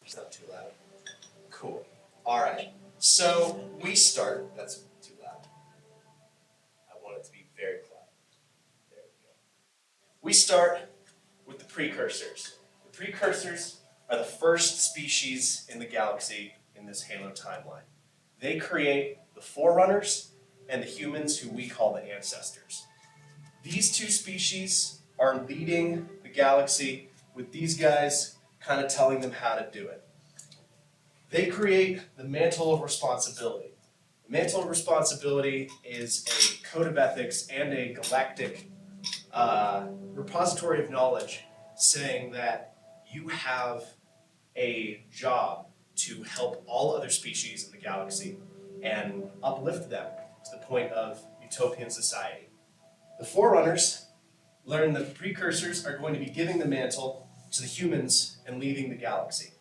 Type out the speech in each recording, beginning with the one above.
It's not too loud. Cool. All right. So we start. That's too loud. I want it to be very quiet. There we go. We start with the precursors. The precursors are the first species in the galaxy in this Halo timeline. They create the Forerunners and the humans who we call the Ancestors. These two species are leading the galaxy with these guys kind of telling them how to do it. They create the Mantle of Responsibility. The Mantle of Responsibility is a code of ethics and a galactic repository of knowledge saying that you have a job to help all other species in the galaxy and uplift them to the point of utopian society. The Forerunners learn that the precursors are going to be giving the mantle to the humans and leaving the galaxy.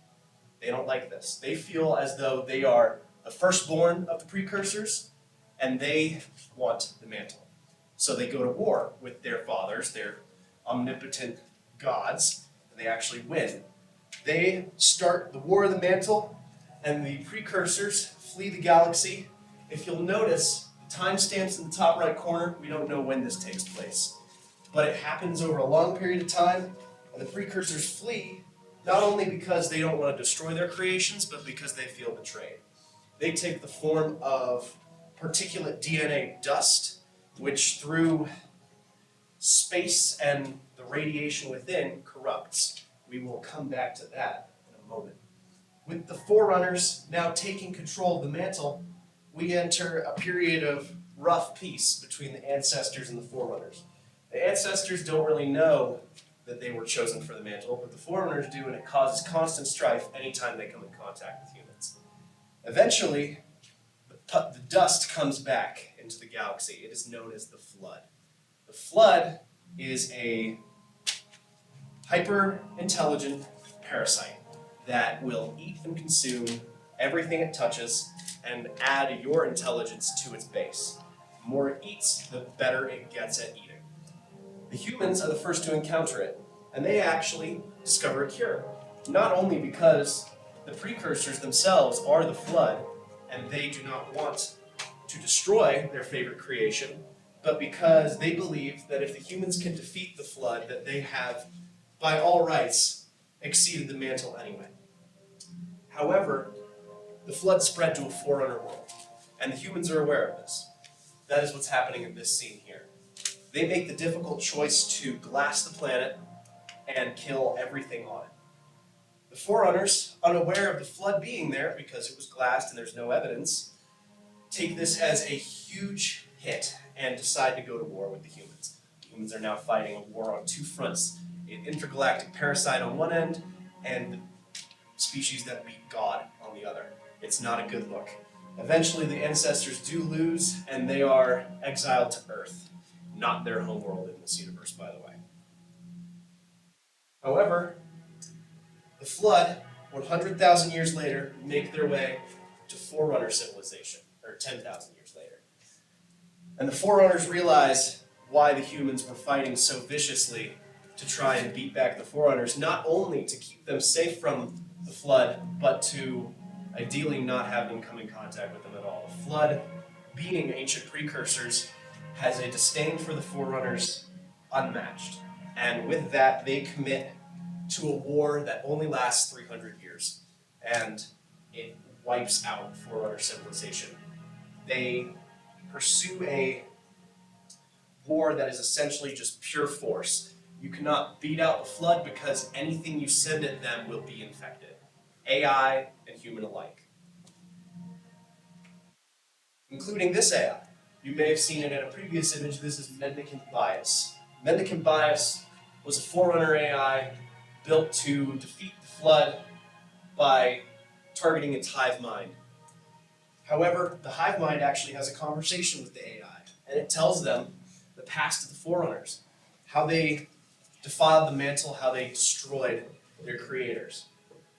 They don't like this. They feel as though they are the firstborn of the precursors and they want the mantle. So they go to war with their fathers, their omnipotent gods, and they actually win. They start the War of the Mantle, and the precursors flee the galaxy. If you'll notice, the timestamps in the top right corner, we don't know when this takes place. But it happens over a long period of time, and the precursors flee, not only because they don't want to destroy their creations, but because they feel betrayed. They take the form of particulate DNA dust, which through space and the radiation within corrupts. We will come back to that in a moment. With the Forerunners now taking control of the mantle, we enter a period of rough peace between the Ancestors and the Forerunners. The Ancestors don't really know that they were chosen for the mantle, but the Forerunners do, and it causes constant strife anytime they come in contact with humans. Eventually, the dust comes back into the galaxy. It is known as the Flood. The Flood is a hyper-intelligent parasite that will eat and consume everything it touches and add your intelligence to its base. The more it eats, the better it gets at eating. The humans are the first to encounter it, and they actually discover a cure. Not only because the precursors themselves are the Flood, and they do not want to destroy their favorite creation, but because they believe that if the humans can defeat the Flood, that they have, by all rights, exceeded the mantle anyway. However, the Flood spread to a Forerunner world, and the humans are aware of this. That is what's happening in this scene here. They make the difficult choice to glass the planet and kill everything on it. The Forerunners, unaware of the Flood being there because it was glassed and there's no evidence, take this as a huge hit and decide to go to war with the humans. The humans are now fighting a war on two fronts, an intergalactic parasite on one end and species that beat God on the other. It's not a good look. Eventually the Ancestors do lose and they are exiled to Earth, not their homeworld in this universe, by the way. However, the Flood, 100,000 years later, make their way to Forerunner civilization, or 10,000 years later. And the Forerunners realize why the humans were fighting so viciously to try and beat back the Forerunners, not only to keep them safe from the Flood, but to ideally not have them come in contact with them at all. The Flood, being ancient precursors, has a disdain for the Forerunners unmatched. And with that, they commit to a war that only lasts 300 years. And it wipes out Forerunner civilization. They pursue a war that is essentially just pure force. You cannot beat out the Flood because anything you send at them will be infected. AI and human alike. Including this AI. You may have seen it in a previous image. This is Mendicant Bias. Mendicant Bias was a Forerunner AI built to defeat the Flood by targeting its hive mind. However, the hive mind actually has a conversation with the AI, and it tells them the past of the Forerunners, how they defiled the mantle, how they destroyed their creators.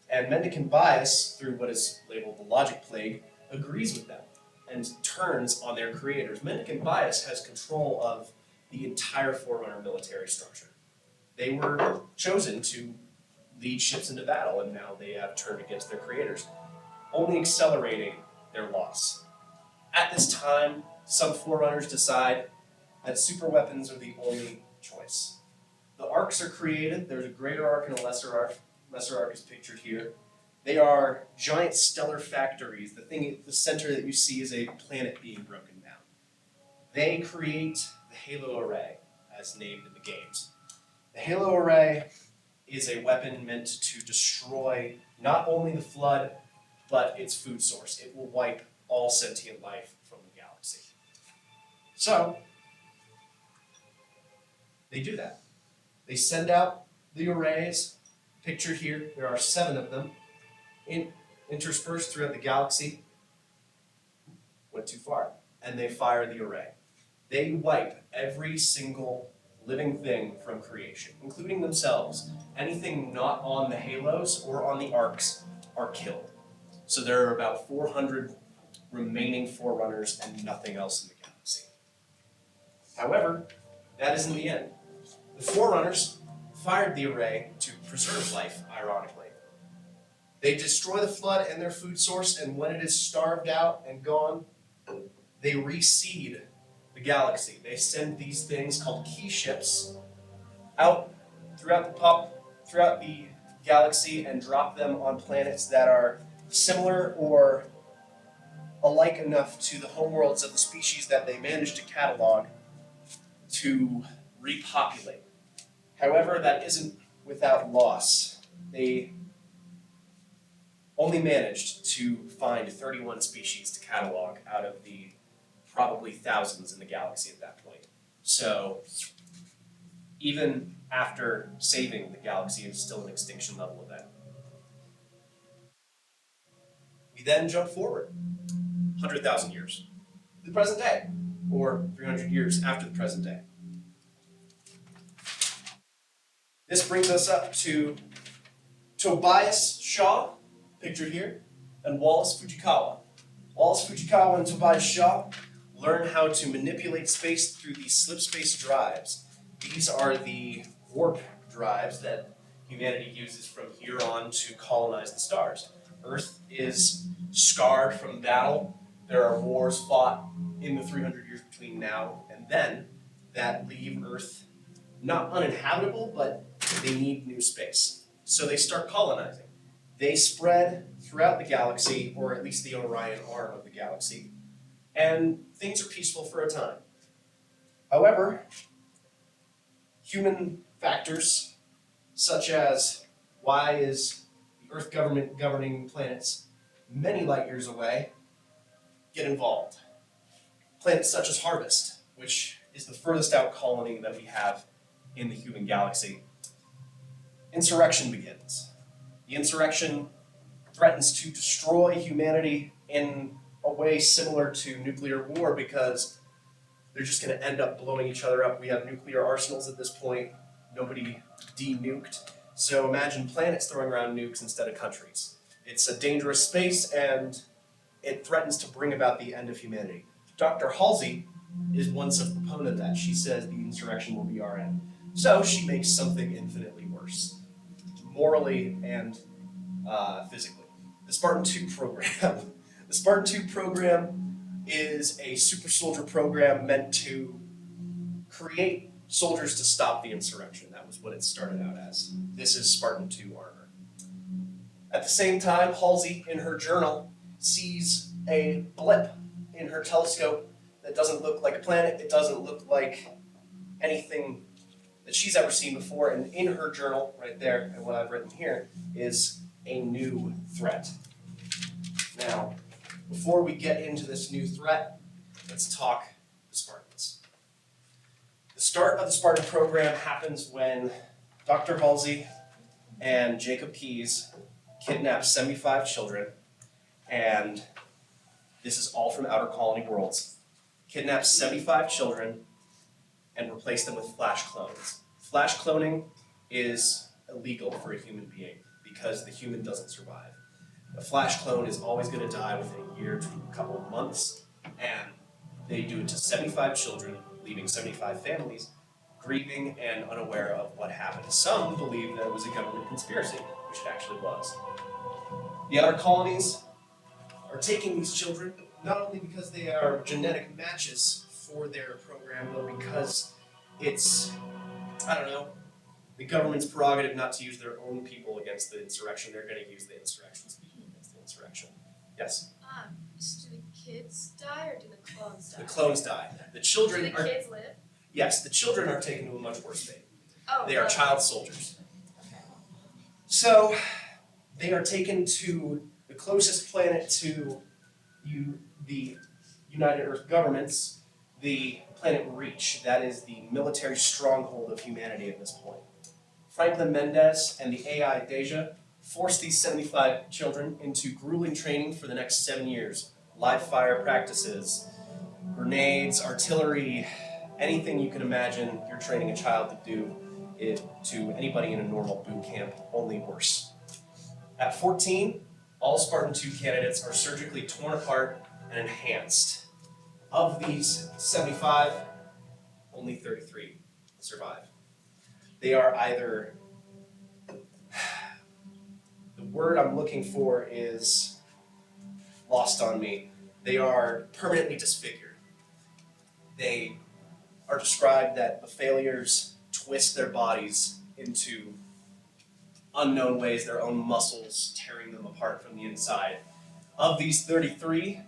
And Mendicant Bias, through what is labeled the logic plague, agrees with them and turns on their creators. Mendicant Bias has control of the entire Forerunner military structure. They were chosen to lead ships into battle, and now they have turned against their creators, only accelerating their loss. At this time, some Forerunners decide that superweapons are the only choice. The arcs are created. There's a greater arc and a lesser arc. Lesser arc is pictured here. They are giant stellar factories. The thing at the center that you see is a planet being broken down. They create the Halo Array, as named in the games. The Halo Array is a weapon meant to destroy not only the Flood, but its food source. It will wipe all sentient life from the galaxy. So, they do that. They send out the arrays, pictured here. There are 7 of them, interspersed throughout the galaxy. Went too far. And they fire the array. They wipe every single living thing from creation, including themselves. Anything not on the halos or on the arcs are killed. So there are about 400 remaining Forerunners and nothing else in the galaxy. However, that isn't the end. The Forerunners fired the array to preserve life, ironically. They destroy the Flood and their food source, and when it is starved out and gone, they reseed the galaxy. They send these things called key ships out throughout the galaxy and drop them on planets that are similar or alike enough to the homeworlds of the species that they managed to catalog to repopulate. However, that isn't without loss. They only managed to find 31 species to catalog out of the probably thousands in the galaxy at that point. So even after saving the galaxy, it's still an extinction level event. We then jump forward 100,000 years to the present day, or 300 years after the present day. This brings us up to Tobias Shaw, pictured here, and Wallace Fujikawa. Wallace Fujikawa and Tobias Shaw learn how to manipulate space through these slip space drives. These are the warp drives that humanity uses from here on to colonize the stars. Earth is scarred from battle. There are wars fought in the 300 years between now and then that leave Earth not uninhabitable, but they need new space. So they start colonizing. They spread throughout the galaxy, or at least the Orion arm of the galaxy, and things are peaceful for a time. However, human factors, such as why is the Earth government governing planets many light years away, get involved. Planets such as Harvest, which is the furthest out colony that we have in the human galaxy. Insurrection begins. The insurrection threatens to destroy humanity in a way similar to nuclear war because they're just going to end up blowing each other up. We have nuclear arsenals at this point. Nobody de-nuked. So imagine planets throwing around nukes instead of countries. It's a dangerous space, and it threatens to bring about the end of humanity. Dr. Halsey is one such proponent of that. She says the insurrection will be our end. So she makes something infinitely worse, morally and physically. The Spartan 2 program. The Spartan 2 program is a super soldier program meant to create soldiers to stop the insurrection. That was what it started out as. This is Spartan 2 armor. At the same time, Halsey, in her journal, sees a blip in her telescope that doesn't look like a planet. It doesn't look like anything that she's ever seen before. And in her journal, right there, and what I've written here, is a new threat. Now, before we get into this new threat, let's talk the Spartans. The start of the Spartan program happens when Dr. Halsey and Jacob Keyes kidnap 75 children, and this is all from Outer Colony Worlds. Kidnap 75 children and replace them with flash clones. Flash cloning is illegal for a human being because the human doesn't survive. A flash clone is always going to die within a year to a couple of months, and they do it to 75 children, leaving 75 families, grieving and unaware of what happened. Some believe that it was a government conspiracy, which it actually was. The other colonies are taking these children not only because they are genetic matches for their program, but because it's, I don't know, the government's prerogative not to use their own people against the insurrection. They're going to use the insurrection's people against the insurrection. Yes? Do the kids die or do the clones die? The clones die. The Do children the are... kids live? Yes, the children are taken to a much worse fate. Oh, They are no. child soldiers. Okay. So, they are taken to the closest planet to the United Earth governments, the planet Reach. That is the military stronghold of humanity at this point. Franklin Mendez and the AI Deja forced these 75 children into grueling training for the next 7 years. Live fire practices, grenades, artillery, anything you can imagine you're training a child to do it to anybody in a normal boot camp, only worse. At 14, all Spartan 2 candidates are surgically torn apart and enhanced. Of these 75, only 33 survive. They are either, the word I'm looking for is lost on me. They are permanently disfigured. They are described that the failures twist their bodies into unknown ways, their own muscles tearing them apart from the inside. Of these 33,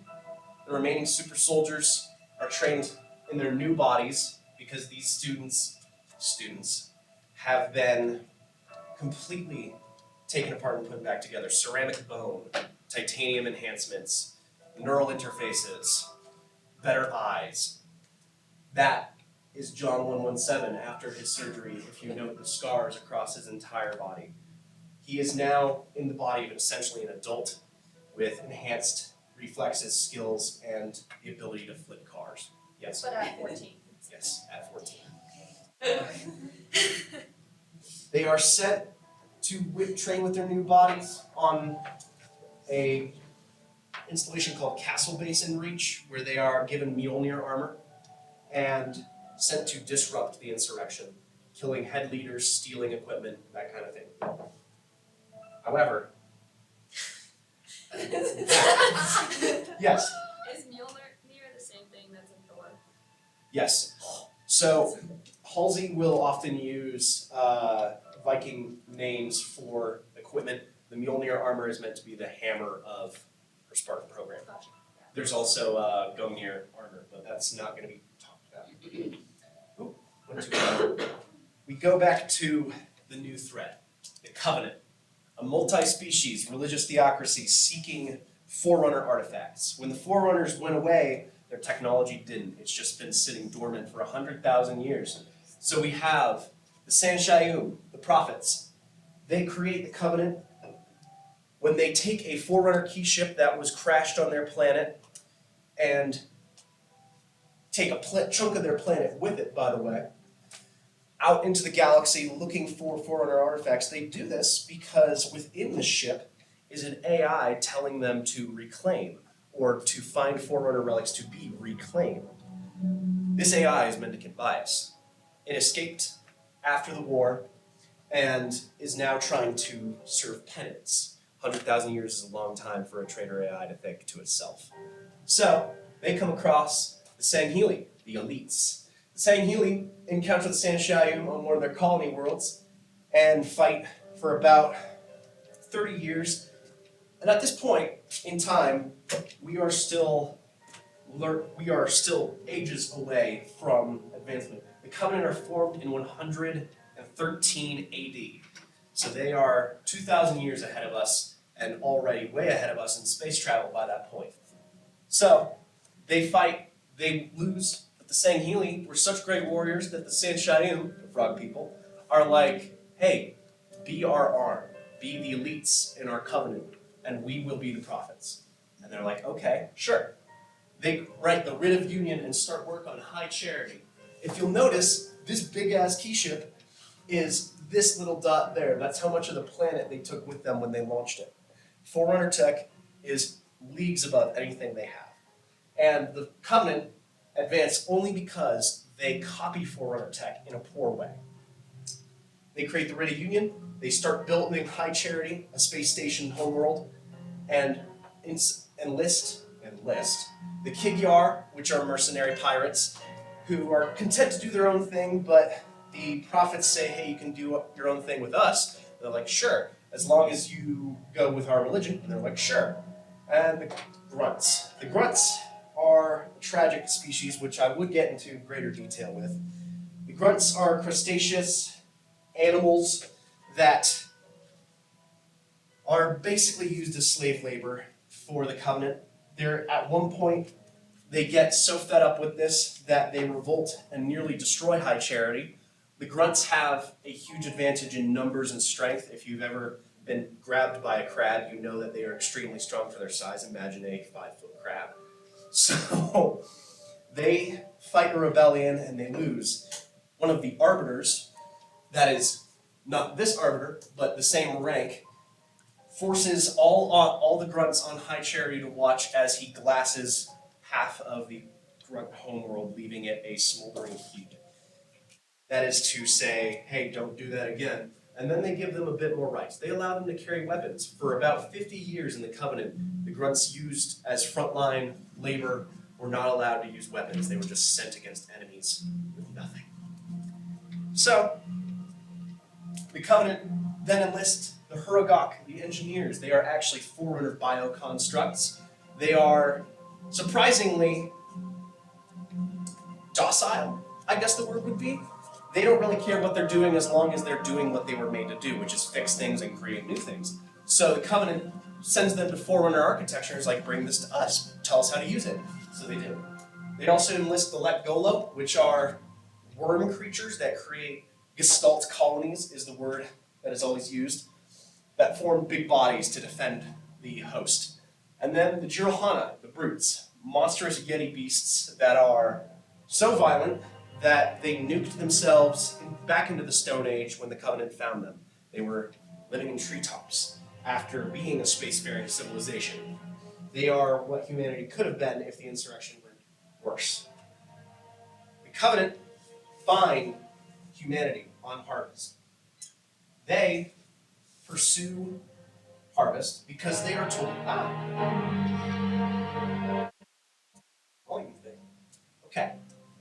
the remaining super soldiers are trained in their new bodies because these students have been completely taken apart and put back together. Ceramic bone, titanium enhancements, neural interfaces, better eyes. That is John 117 after his surgery, if you note the scars across his entire body. He is now in the body of essentially an adult with enhanced reflexes, skills, and the ability to flip cars. Yes? But at 14. Yes, at 14. They are sent to train with their new bodies on a installation called Castle Base in Reach, where they are given Mjolnir armor and sent to disrupt the insurrection, killing head leaders, stealing equipment, that kind of thing. However, yes, Is Mjolnir the same thing that's in Thor? yes. So Halsey will often use Viking names for equipment. The Mjolnir armor is meant to be the hammer of her Spartan program. Gotcha. There's also Gungnir armor, but that's not going to be talked about. Ooh, went too far. We go back to the new threat, the Covenant, a multi-species religious theocracy seeking Forerunner artifacts. When the Forerunners went away, their technology didn't. It's just been sitting dormant for 100,000 years. So we have the Sanshayum, the prophets. They create the Covenant. When they take a Forerunner key ship that was crashed on their planet and take a chunk of their planet with it, by the way, out into the galaxy looking for Forerunner artifacts, they do this because within the ship is an AI telling them to reclaim or to find Forerunner relics to be reclaimed. This AI is Mendicant Bias. It escaped after the war and is now trying to serve penance. 100,000 years is a long time for a traitor AI to think to itself. So, they come across the Sangheili, the elites. The Sangheili encounter the Sanshayum on one of their colony worlds and fight for about 30 years. And at this point in time, we are still ages away from advancement. The Covenant are formed in 113 AD. So they are 2,000 years ahead of us and already way ahead of us in space travel by that point. So they fight, they lose, but the Sangheili were such great warriors that the Sanshayum, the frog people, are like, hey, be our arm, be the elites in our covenant, and we will be the prophets. And they're like, okay, sure. They write the writ of union and start work on high charity. If you'll notice, this big-ass key ship is this little dot there. That's how much of the planet they took with them when they launched it. Forerunner tech is leagues above anything they have. And the Covenant advanced only because they copy Forerunner tech in a poor way. They create the Rid Union, they start building High Charity, a space station homeworld, and enlist the Kigyar, which are mercenary pirates, who are content to do their own thing, but the prophets say, hey, you can do your own thing with us. They're like, sure, as long as you go with our religion. And they're like, sure. And the Grunts. The Grunts are a tragic species, which I would get into greater detail with. The Grunts are crustaceous animals that are basically used as slave labor for the Covenant. They're at one point, they get so fed up with this that they revolt and nearly destroy High Charity. The Grunts have a huge advantage in numbers and strength. If you've ever been grabbed by a crab, you know that they are extremely strong for their size. Imagine a 5-foot crab. So they fight a rebellion and they lose. One of the arbiters, that is not this arbiter, but the same rank, forces all the Grunts on High Charity to watch as he glasses half of the Grunt homeworld, leaving it a smoldering heap. That is to say, hey, don't do that again. And then they give them a bit more rights. They allow them to carry weapons. For about 50 years in the Covenant, the Grunts used as frontline labor were not allowed to use weapons. They were just sent against enemies with nothing. So, the Covenant then enlists the Huragok, the engineers. They are actually Forerunner bioconstructs. They are surprisingly docile, I guess the word would be. They don't really care what they're doing as long as they're doing what they were made to do, which is fix things and create new things. So the Covenant sends them to Forerunner architecture and is like, bring this to us, tell us how to use it. So they do. They also enlist the Letgolo, which are worm creatures that create gestalt colonies, is the word that is always used, that form big bodies to defend the host. And then the Jiralhana, the brutes, monstrous Yeti beasts that are so violent that they nuked themselves back into the Stone Age when the Covenant found them. They were living in treetops after being a spacefaring civilization. They are what humanity could have been if the insurrection went worse. The Covenant find humanity on Harvest. They pursue Harvest because they are told, volume thing. Okay.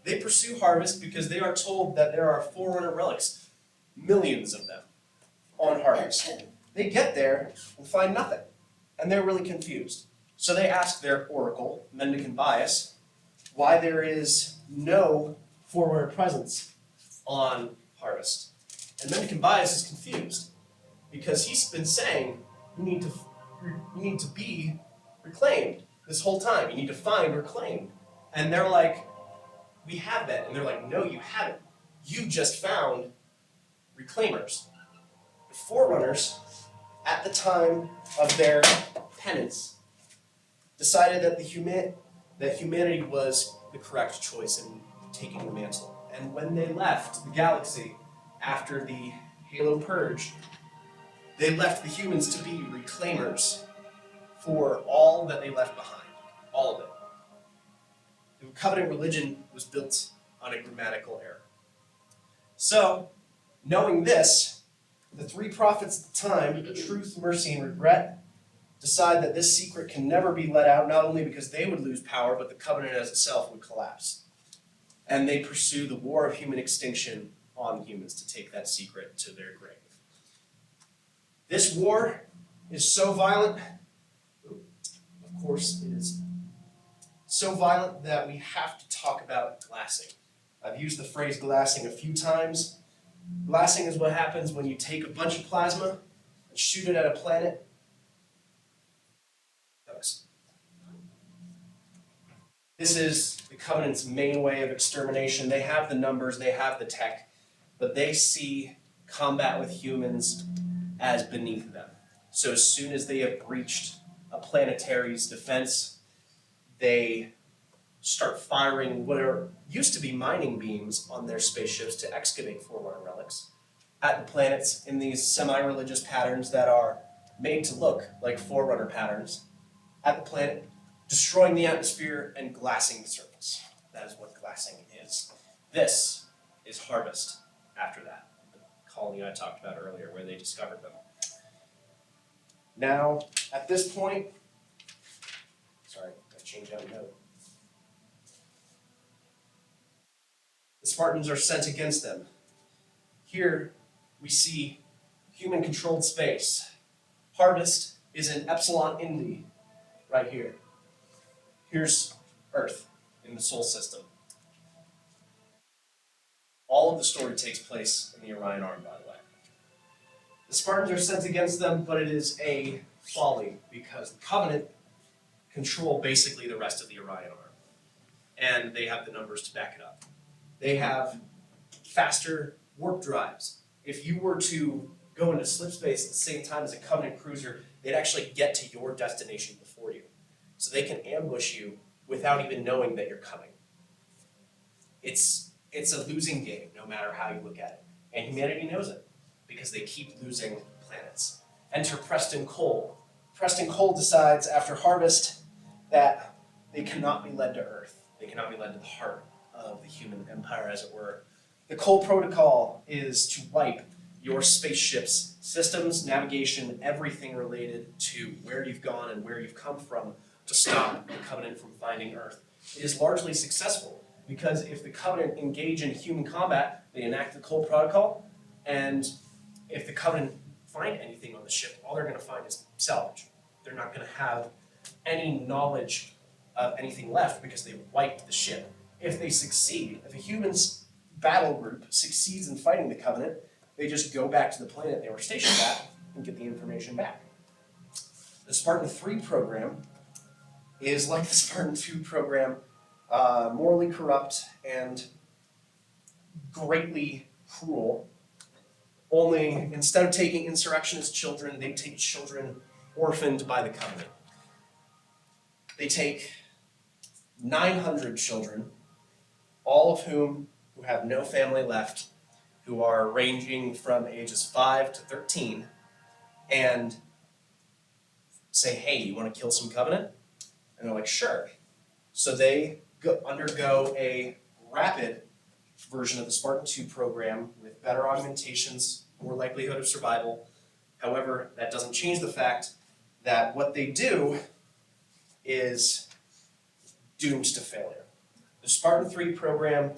They pursue Harvest because they are told that there are Forerunner relics, millions of them, on Harvest. They get there and find nothing, and they're really confused. So they ask their oracle, Mendicant Bias, why there is no Forerunner presence on Harvest. And Mendicant Bias is confused because he's been saying you need to be reclaimed this whole time. You need to find reclaimed. And they're like, we have that. And they're like, no, you haven't. You just found reclaimers. The Forerunners, at the time of their penance, decided that humanity was the correct choice in taking the mantle. And when they left the galaxy after the Halo Purge, they left the humans to be reclaimers for all that they left behind. All of it. The Covenant religion was built on a grammatical error. So, knowing this, the three prophets at the time, Truth, Mercy, and Regret, decide that this secret can never be let out, not only because they would lose power, but the Covenant as itself would collapse. And they pursue the war of human extinction on humans to take that secret to their grave. This war is so violent, of course it is so violent that we have to talk about glassing. I've used the phrase glassing a few times. Glassing is what happens when you take a bunch of plasma and shoot it at a planet. This is the Covenant's main way of extermination. They have the numbers, they have the tech, but they see combat with humans as beneath them. So as soon as they have breached a planetary's defense, they start firing what used to be mining beams on their spaceships to excavate Forerunner relics at the planets in these semi-religious patterns that are made to look like Forerunner patterns at the planet, destroying the atmosphere and glassing the surface. That is what glassing is. This is harvest after that, the colony I talked about earlier where they discovered them. Now, at this point, sorry, I changed out a note. The Spartans are sent against them. Here we see human-controlled space. Harvest is in Epsilon Indi, right here. Here's Earth in the Sol system. All of the story takes place in the Orion Arm, by the way. The Spartans are sent against them, but it is a folly because the Covenant control basically the rest of the Orion Arm. And they have the numbers to back it up. They have faster warp drives. If you were to go into slip space at the same time as a Covenant cruiser, they'd actually get to your destination before you. So they can ambush you without even knowing that you're coming. It's a losing game, no matter how you look at it. And humanity knows it, because they keep losing planets. Enter Preston Cole. Preston Cole decides after Harvest that they cannot be led to Earth. They cannot be led to the heart of the human empire, as it were. The Cole Protocol is to wipe your spaceship's systems, navigation, everything related to where you've gone and where you've come from to stop the Covenant from finding Earth. It is largely successful because if the Covenant engage in human combat, they enact the Cole Protocol, and if the Covenant find anything on the ship, all they're going to find is salvage. They're not going to have any knowledge of anything left because they wiped the ship. If they succeed, if a human's battle group succeeds in fighting the Covenant, they just go back to the planet they were stationed at and get the information back. The Spartan 3 program is like the Spartan 2 program, morally corrupt and greatly cruel. Only instead of taking insurrectionist children, they take children orphaned by the Covenant. They take 900 children, all of whom who have no family left, who are ranging from ages 5 to 13, and say, hey, you want to kill some Covenant? And they're like, sure. So they undergo a rapid version of the Spartan 2 program with better augmentations, more likelihood of survival. However, that doesn't change the fact that what they do is doomed to failure. The Spartan 3 program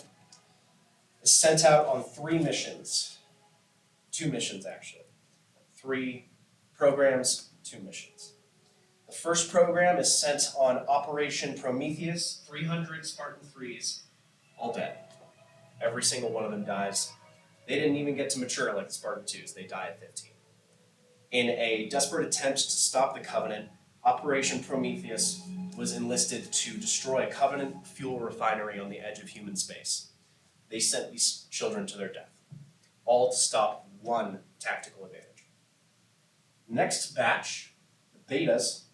is sent out on 3 missions. 2 missions, actually. 3 programs, 2 missions. The first program is sent on Operation Prometheus. 300 Spartan 3s, all dead. Every single one of them dies. They didn't even get to mature like the Spartan 2s. They die at 15. In a desperate attempt to stop the Covenant, Operation Prometheus was enlisted to destroy a Covenant fuel refinery on the edge of human space. They sent these children to their death, all to stop one tactical advantage. Next batch, the Betas,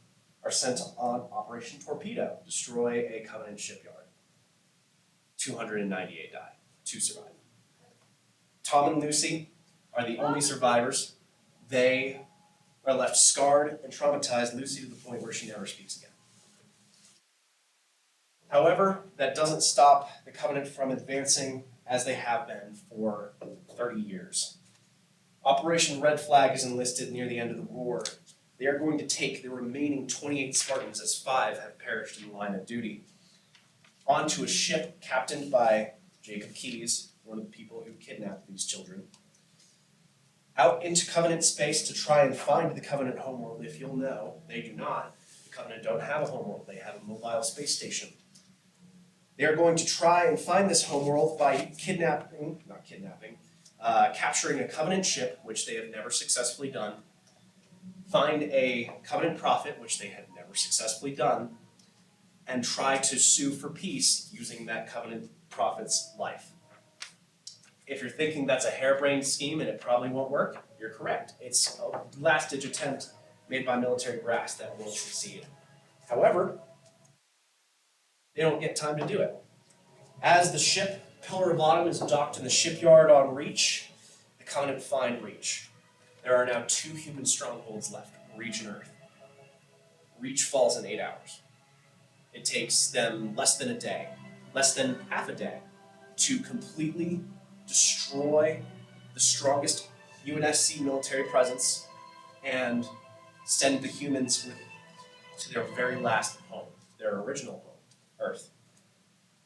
are sent on Operation Torpedo, destroy a Covenant shipyard. 298 die, 2 survive. Tom and Lucy are the only survivors. They are left scarred and traumatized, Lucy to the point where she never speaks again. However, that doesn't stop the Covenant from advancing as they have been for 30 years. Operation Red Flag is enlisted near the end of the war. They are going to take the remaining 28 Spartans, as 5 have perished in the line of duty, onto a ship captained by Jacob Keyes, one of the people who kidnapped these children, out into Covenant space to try and find the Covenant homeworld. If you'll know, they do not. The Covenant don't have a homeworld. They have a mobile space station. They are going to try and find this homeworld by capturing a Covenant ship, which they have never successfully done, find a Covenant prophet, which they have never successfully done, and try to sue for peace using that Covenant prophet's life. If you're thinking that's a harebrained scheme and it probably won't work, you're correct. It's a last-ditch attempt made by military brass that will succeed. However, they don't get time to do it. As the ship Pillar of Autumn is docked in the shipyard on Reach, the Covenant find Reach. There are now 2 human strongholds left, Reach and Earth. Reach falls in 8 hours. It takes them less than a day, less than half a day, to completely destroy the strongest UNSC military presence and send the humans to their very last home, their original home, Earth.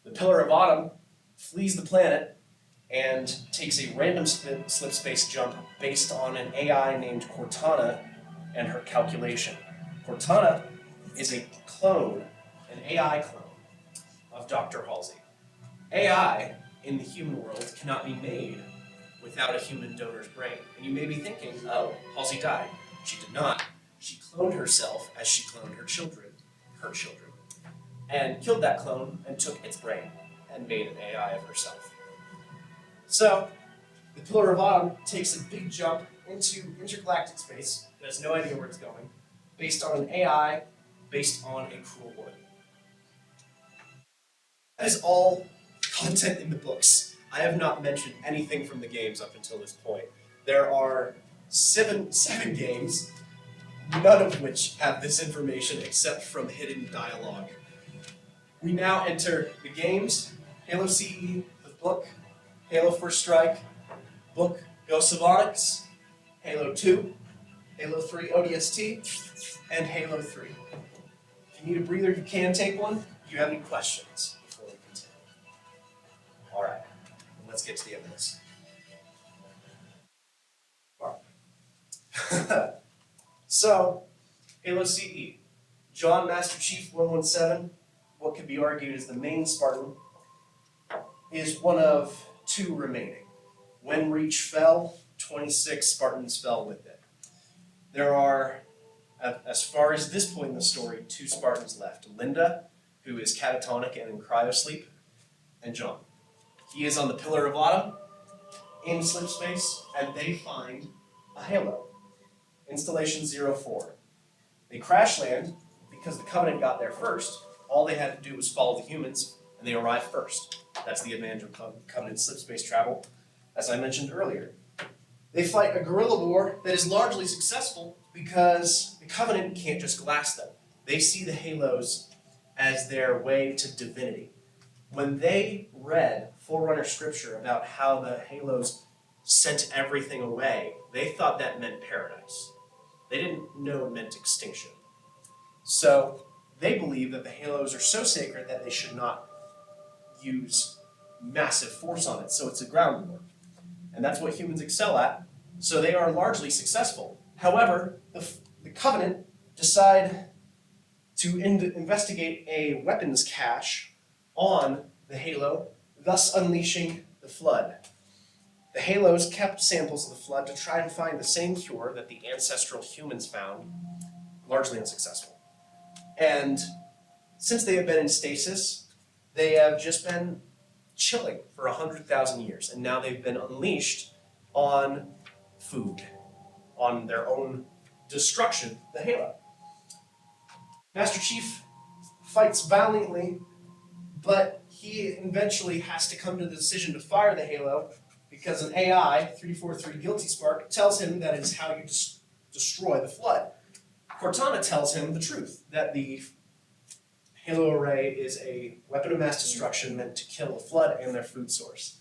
The Pillar of Autumn flees the planet and takes a random slip space jump based on an AI named Cortana and her calculation. Cortana is a clone, an AI clone of Dr. Halsey. AI in the human world cannot be made without a human donor's brain. And you may be thinking, oh, Halsey died. She did not. She cloned herself as she cloned her children, and killed that clone and took its brain and made an AI of herself. So, the Pillar of Autumn takes a big jump into intergalactic space, it has no idea where it's going, based on an AI, based on a cruel woman. That is all content in the books. I have not mentioned anything from the games up until this point. There are seven games, none of which have this information except from hidden dialogue. We now enter the games, Halo CE, the book, Halo First Strike, book Ghosts of Onyx, Halo 2, Halo 3 ODST, and Halo 3. If you need a breather, you can take one. Do you have any questions before we continue? All right, let's get to the evidence. So, Halo CE. John Master Chief 117, what could be argued as the main Spartan, is one of two remaining. When Reach fell, 26 Spartans fell with it. There are, as far as this point in the story, 2 Spartans left. Linda, who is catatonic and in cryosleep, and John. He is on the Pillar of Autumn, in slip space, and they find a halo. Installation 04. They crash land because the Covenant got there first. All they had to do was follow the humans, and they arrived first. That's the advantage of Covenant slip space travel, as I mentioned earlier. They fight a guerrilla war that is largely successful because the Covenant can't just glass them. They see the Halos as their way to divinity. When they read Forerunner scripture about how the Halos sent everything away, they thought that meant paradise. They didn't know it meant extinction. So they believe that the Halos are so sacred that they should not use massive force on it, so it's a ground war. And that's what humans excel at, so they are largely successful. However, the Covenant decide to investigate a weapons cache on the Halo, thus unleashing the Flood. The Halos kept samples of the Flood to try and find the same cure that the ancestral humans found, largely unsuccessful. And since they have been in stasis, they have just been chilling for 100,000 years, and now they've been unleashed on food, on their own destruction, the Halo. Master Chief fights valiantly, but he eventually has to come to the decision to fire the Halo because an AI, 343 Guilty Spark, tells him that is how you destroy the Flood. Cortana tells him the truth, that the Halo array is a weapon of mass destruction meant to kill the Flood and their food source.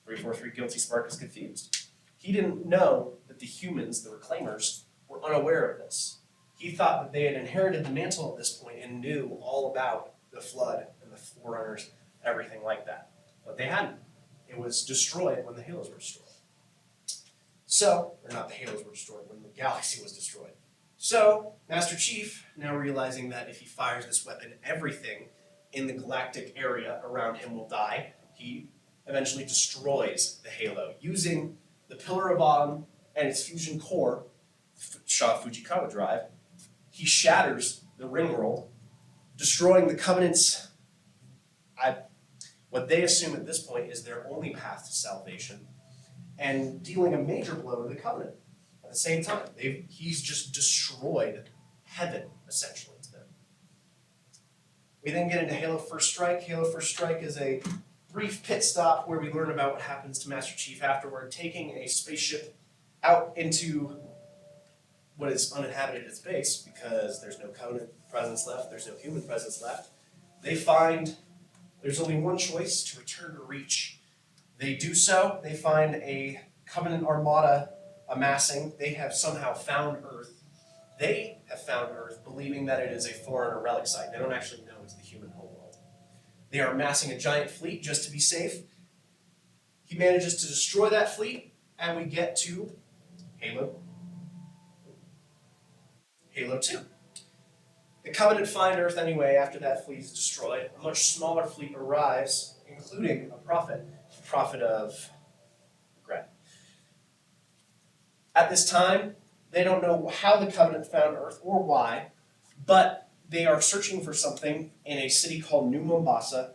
343 Guilty Spark is confused. He didn't know that the humans, the Reclaimers, were unaware of this. He thought that they had inherited the mantle at this point and knew all about the Flood and the Forerunners, everything like that. But they hadn't. It was destroyed when the Halos were destroyed. So, or not the Halos were destroyed, when the galaxy was destroyed. So, Master Chief, now realizing that if he fires this weapon, everything in the galactic area around him will die, he eventually destroys the Halo using the Pillar of Autumn and its fusion core, Shaw Fujikawa drive. He shatters the ring world, destroying the Covenant's, what they assume at this point is their only path to salvation, and dealing a major blow to the Covenant. At the same time, he's just destroyed heaven, essentially, to them. We then get into Halo First Strike. Halo First Strike is a brief pit stop where we learn about what happens to Master Chief afterward, taking a spaceship out into what is uninhabited space because there's no Covenant presence left, there's no human presence left. They find There's only one choice: to return to Reach. They do so. They find a Covenant armada amassing. They have somehow found Earth. They have found Earth, believing that it is a Forerunner relic site. They don't actually know it's the human homeworld. They are amassing a giant fleet just to be safe. He manages to destroy that fleet, and we get to Halo 2. The Covenant find Earth anyway after that fleet is destroyed. A much smaller fleet arrives, including a prophet, the prophet of regret. At this time, they don't know how the Covenant found Earth or why, but they are searching for something in a city called New Mombasa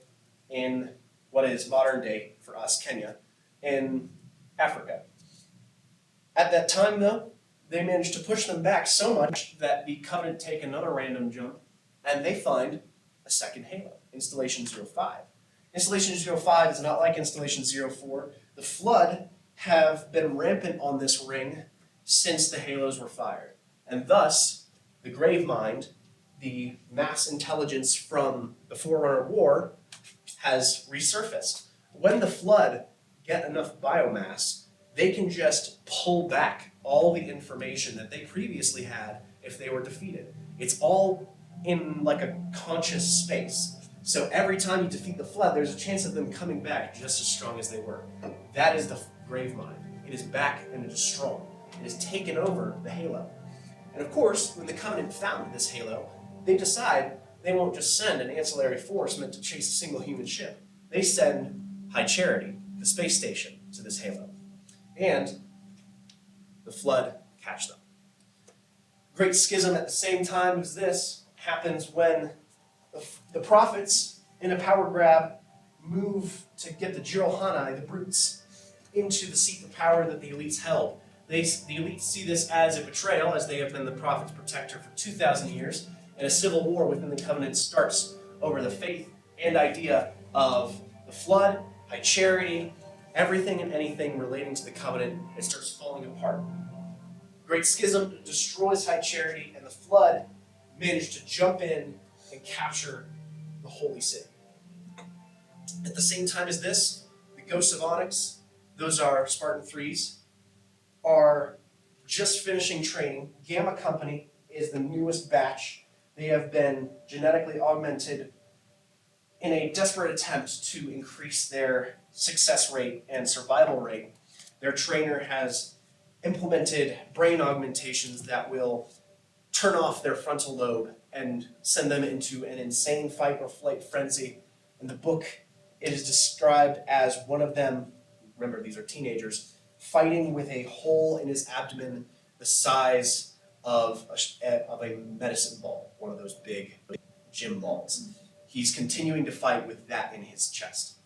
in what is modern day, for us, Kenya, in Africa. At that time, though, they manage to push them back so much that the Covenant take another random jump, and they find a second Halo, Installation 05. Installation 05 is not like Installation 04. The Flood have been rampant on this ring since the Halos were fired, and thus the Gravemind, the mass intelligence from the Forerunner War, has resurfaced. When the Flood get enough biomass, they can just pull back all the information that they previously had if they were defeated. It's all in like a conscious space. So every time you defeat the Flood, there's a chance of them coming back just as strong as they were. That is the Gravemind. It is back and it is strong. It has taken over the Halo. And of course, when the Covenant found this Halo, they decide they won't just send an ancillary force meant to chase a single human ship. They send High Charity, the space station, to this Halo. And the Flood catch them. Great Schism at the same time as this happens when the prophets, in a power grab, move to get the Jirohanai, the brutes, into the seat of power that the elites held. The elites see this as a betrayal, as they have been the prophet's protector for 2,000 years, and a civil war within the Covenant starts over the faith and idea of the Flood, High Charity, everything and anything relating to the Covenant. It starts falling apart. Great Schism destroys High Charity, and the Flood manage to jump in and capture the Holy City. At the same time as this, the Ghosts of Onyx, those are Spartan 3s, are just finishing training. Gamma Company is the newest batch. They have been genetically augmented in a desperate attempt to increase their success rate and survival rate. Their trainer has implemented brain augmentations that will turn off their frontal lobe and send them into an insane fight or flight frenzy. In the book, it is described as one of them, remember these are teenagers, fighting with a hole in his abdomen the size of a medicine ball, one of those big gym balls. He's continuing to fight with that in his chest.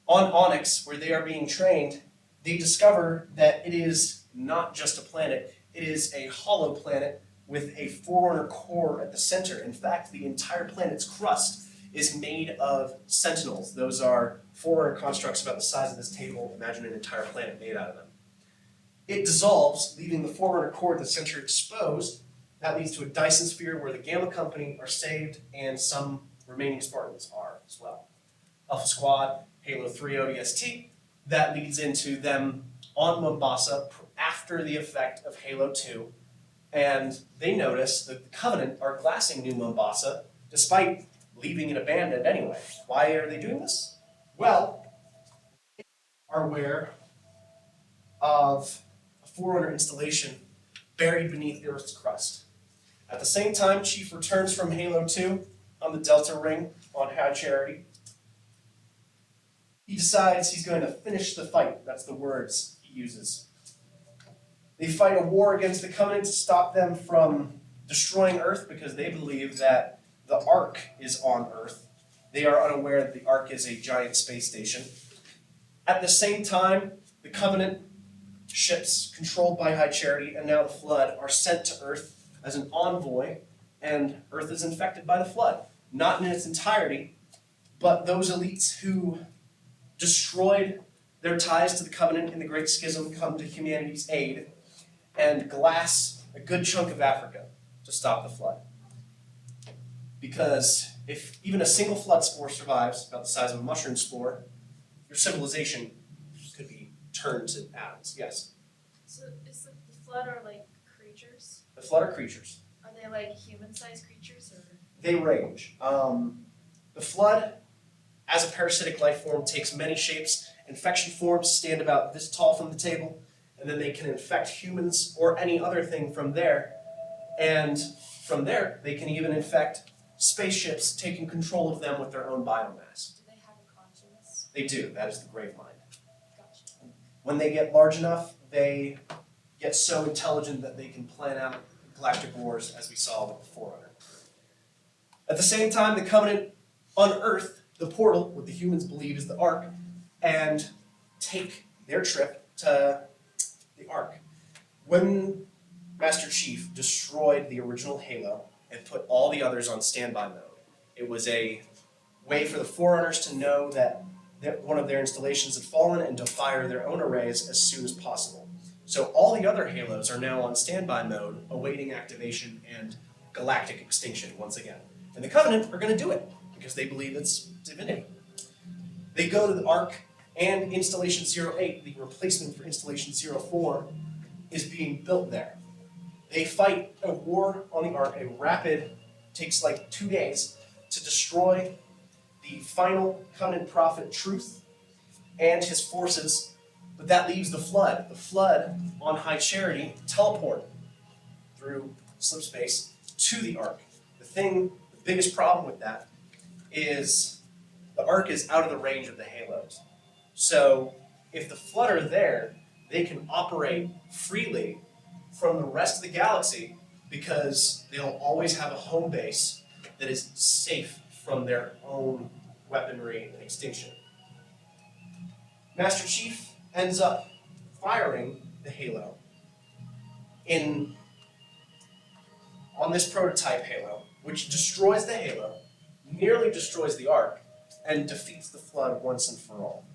On Onyx, where they are being trained, they discover that it is not just a planet, it is a hollow planet with a Forerunner core at the center. In fact, the entire planet's crust is made of sentinels. Those are Forerunner constructs about the size of this table. Imagine an entire planet made out of them. It dissolves, leaving the Forerunner core at the center exposed. That leads to a Dyson sphere where the Gamma Company are saved and some remaining Spartans are as well. Alpha Squad, Halo 3 ODST, that leads into them on Mombasa after the effect of Halo 2, and they notice that the Covenant are glassing New Mombasa despite leaving it abandoned anyway. Why are they doing this? Well, they are aware of a Forerunner installation buried beneath the Earth's crust. At the same time, Chief returns from Halo 2 on the Delta Ring on High Charity. He decides he's going to finish the fight. That's the words he uses. They fight a war against the Covenant to stop them from destroying Earth because they believe that the Ark is on Earth. They are unaware that the Ark is a giant space station. At the same time, the Covenant ships controlled by High Charity and now the Flood are sent to Earth as an envoy, and Earth is infected by the Flood. Not in its entirety, but those elites who destroyed their ties to the Covenant in the Great Schism come to humanity's aid and glass a good chunk of Africa to stop the Flood. Because If even a single flood spore survives, about the size of a mushroom spore, your civilization could be turned to atoms. Yes. So is the flood are like creatures? The flood are creatures. Are they like human-sized creatures or? They range. The flood, as a parasitic life form, takes many shapes. Infection forms stand about this tall from the table, and then they can infect humans or any other thing from there. And from there, they can even infect spaceships, taking control of them with their own biomass. Do they have a conscience? They do. That is the grave mind. Gotcha. When they get large enough, they get so intelligent that they can plan out galactic wars, as we saw with the Forerunner. At the same time, the Covenant unearth the portal, what the humans believe is the Ark, and take their trip to the Ark. When Master Chief destroyed the original Halo and put all the others on standby mode, it was a way for the Forerunners to know that one of their installations had fallen and to fire their own arrays as soon as possible. So all the other Halos are now on standby mode, awaiting activation and galactic extinction once again. And the Covenant are going to do it, because they believe it's divinity. They go to the Ark, and Installation 08, the replacement for Installation 04, is being built there. They fight a war on the Ark, a rapid, takes like 2 days, to destroy the final Covenant prophet Truth and his forces, but that leaves the Flood. The Flood, on High Charity, teleport through slip space to the Ark. The biggest problem with that is the Ark is out of the range of the Halos. So if the Flood are there, they can operate freely from the rest of the galaxy because they'll always have a home base that is safe from their own weaponry and extinction. Master Chief ends up firing the Halo on this prototype Halo, which destroys the Halo, nearly destroys the Ark, and defeats the Flood once and for all.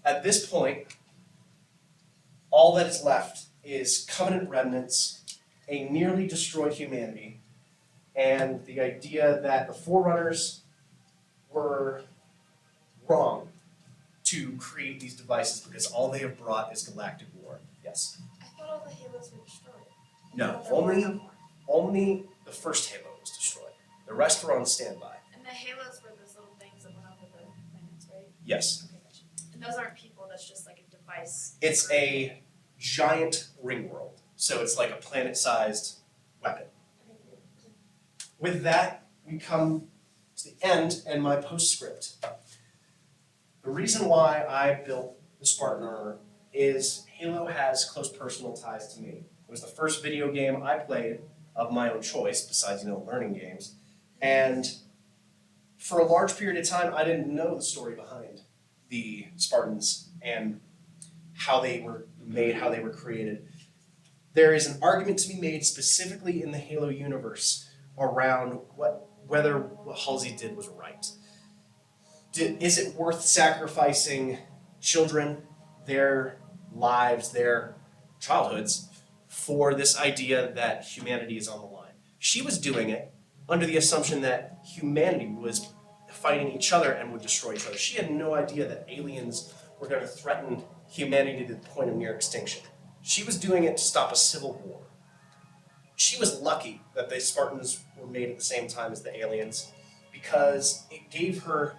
At this point, all that is left is Covenant remnants, a nearly destroyed humanity, and the idea that the Forerunners were wrong to create these devices because all they have brought is galactic war. Yes? I thought all the Halos were destroyed. No, There were no more. only the first Halo was destroyed. The rest were on standby. And the Halos were those little things that went over the planets, right? Yes. Okay, gotcha. And those aren't people, that's just like a device. It's a giant ring world. So it's like a planet-sized weapon. With that, we come to the end and my postscript. The reason why I built the Spartan armor is Halo has close personal ties to me. It was the first video game I played of my own choice, besides, learning games. And for a large period of time, I didn't know the story behind the Spartans and how they were made, how they were created. There is an argument to be made specifically in the Halo universe around whether what Halsey did was right. Is it worth sacrificing children, their lives, their childhoods, for this idea that humanity is on the line? She was doing it under the assumption that humanity was fighting each other and would destroy each other. She had no idea that aliens were going to threaten humanity to the point of near extinction. She was doing it to stop a civil war. She was lucky that the Spartans were made at the same time as the aliens because it gave her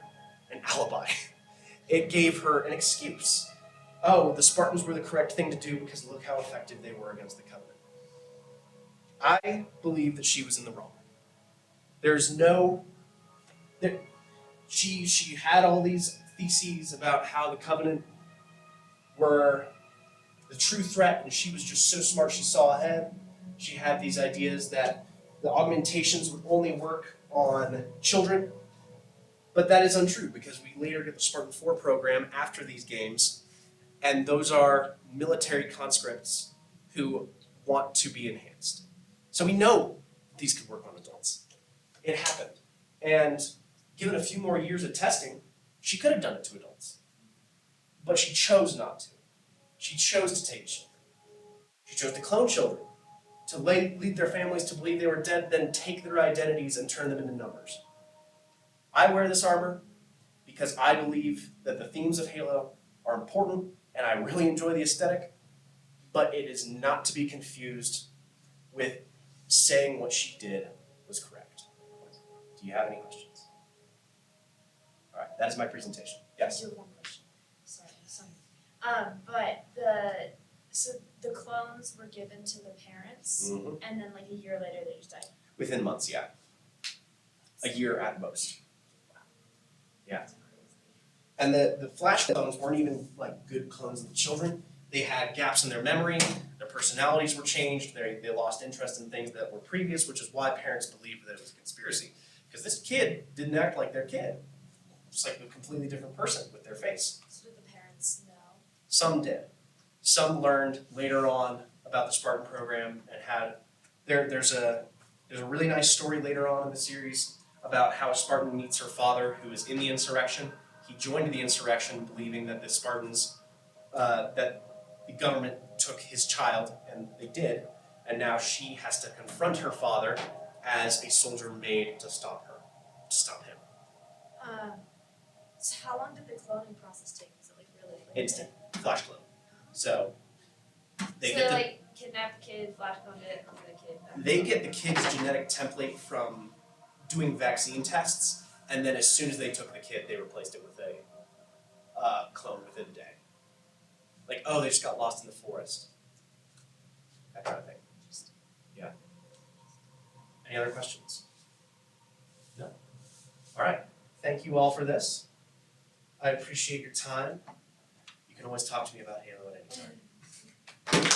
an alibi. It gave her an excuse. Oh, the Spartans were the correct thing to do because look how effective they were against the Covenant. I believe that she was in the wrong. She had all these theses about how the Covenant were the true threat, and she was just so smart she saw ahead. She had these ideas that the augmentations would only work on children, but that is untrue because we later get the Spartan 4 program after these games, and those are military conscripts who want to be enhanced. So we know these could work on adults. It happened. And given a few more years of testing, she could have done it to adults. But she chose not to. She chose to take children. She chose to clone children, to lead their families to believe they were dead, then take their identities and turn them into numbers. I wear this armor because I believe that the themes of Halo are important and I really enjoy the aesthetic, but it is not to be confused with saying what she did was correct. Do you have any questions? All right, that is my presentation. Yes? I do have one question. Sorry. But so the clones were given to the parents, Mhm. and then like a year later they just died. Within months, yeah. A year at most. Yeah. That's crazy. And the Flash clones weren't even like good clones of the children. They had gaps in their memory, their personalities were changed, they lost interest in things that were previous, which is why parents believed that it was a conspiracy. Because this kid didn't act like their kid. Just like a completely different person with their face. So did the parents know? Some did. Some learned later on about the Spartan program and had there's a really nice story later on in the series about how a Spartan meets her father who is in the insurrection. He joined the insurrection believing that the Spartans that the government took his child, and they did, and now she has to confront her father as a soldier made to stop him. So how long did the cloning process take? Was it like really quick? Instant flash clone. So they so get the like kidnap the kid, flash clone it, and the kid back. They get the kid's genetic template from doing vaccine tests, and then as soon as they took the kid, they replaced it with a clone within a day. Like, oh, they just got lost in the forest. That kind of thing. Interesting. Yeah. Any other questions? No? All right. Thank you all for this. I appreciate your time. You can always talk to me about Halo at any time.